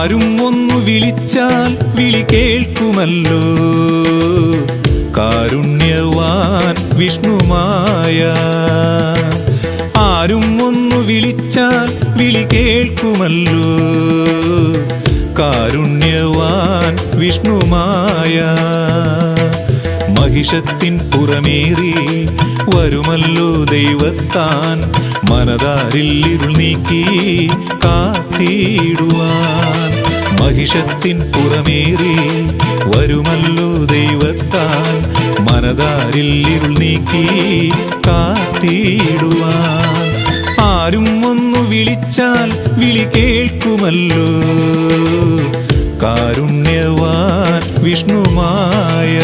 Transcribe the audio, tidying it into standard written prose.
ആരും ഒന്നു വിളിച്ചാൽ വിളി കേൾക്കുമല്ലോ കാരുണ്യവാൻ വിഷ്ണുമായ. ആരും ഒന്നു വിളിച്ചാൽ വിളി കേൾക്കുമല്ലോ കാരുണ്യവാൻ വിഷ്ണുമായ. മഹിഷത്തിൻ പുറമേറി വരുമല്ലോ ദൈവത്താൻ മനതാരിൽ ഇരുൾ നീക്കി കാത്തിടുവാൻ. മഹിഷത്തിൻ പുറമേറി വരുമല്ലോ ദൈവത്താൻ മനതാരിൽ ഇരുൾ നീക്കി കാത്തിടുവാൻ. ആരും ഒന്നു വിളിച്ചാൽ വിളി കേൾക്കുമല്ലോ കാരുണ്യവാൻ വിഷ്ണുമായ.